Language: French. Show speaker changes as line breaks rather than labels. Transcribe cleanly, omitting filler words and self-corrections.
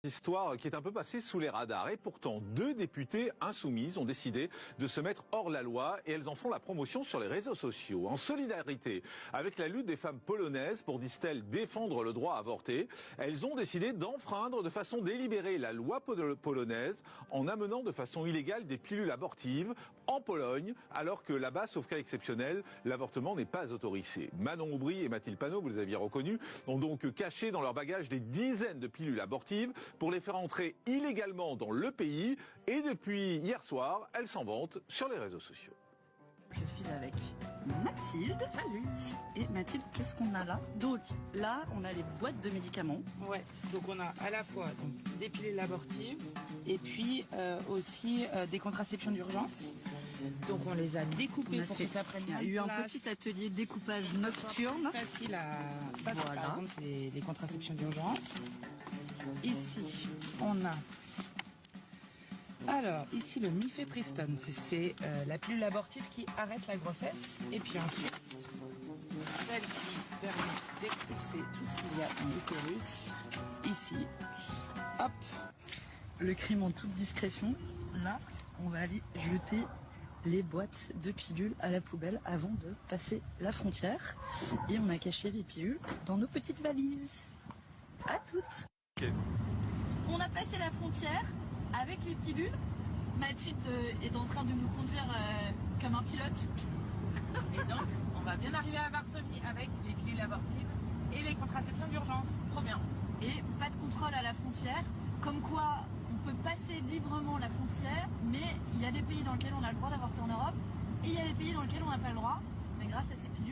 Histoire qui est un peu passée sous les radars et pourtant 2 députées insoumises ont décidé de se mettre hors la loi et elles en font la promotion sur les réseaux sociaux. En solidarité avec la lutte des femmes polonaises pour, disent-elles, défendre le droit à avorter, elles ont décidé d'enfreindre de façon délibérée la loi polonaise en amenant de façon illégale des pilules abortives en Pologne alors que là-bas, sauf cas exceptionnel, l'avortement n'est pas autorisé. Manon Aubry et Mathilde Panot, vous les aviez reconnus, ont donc caché dans leur bagage des dizaines de pilules abortives pour les faire entrer illégalement dans le pays. Et depuis hier soir, elles s'en vantent sur les réseaux sociaux.
Je suis avec Mathilde. Salut. Et Mathilde, qu'est-ce qu'on a là? Donc là, on a les boîtes de médicaments.
Ouais, donc on a à la fois donc, des pilules abortives et puis aussi des contraceptions d'urgence. Donc on les a découpées pour que ça prenne bien.
Il y a eu un petit atelier découpage nocturne.
Facile à... Ça,
voilà.
Par exemple, c'est les contraceptions d'urgence. Ici, on a... Alors, ici, le mifepristone, c'est la pilule abortive qui arrête la grossesse. Et puis ensuite, celle qui permet d'expulser tout ce qu'il y a dans l'utérus. Ici, hop.
Le crime en toute discrétion. Là, on va aller jeter les boîtes de pilules à la poubelle avant de passer la frontière. Et on a caché les pilules dans nos petites valises. À toutes.
Okay.
On a passé la frontière avec les pilules. Mathilde est en train de nous conduire comme un pilote.
Et donc, on va bien arriver à Varsovie avec les pilules abortives et les contraceptions d'urgence. Trop bien.
Et pas de contrôle à la frontière. Comme quoi, on peut passer librement la frontière, mais il y a des pays dans lesquels on a le droit d'avorter en Europe et il y a des pays dans lesquels on n'a pas le droit. Mais grâce à ces pilules,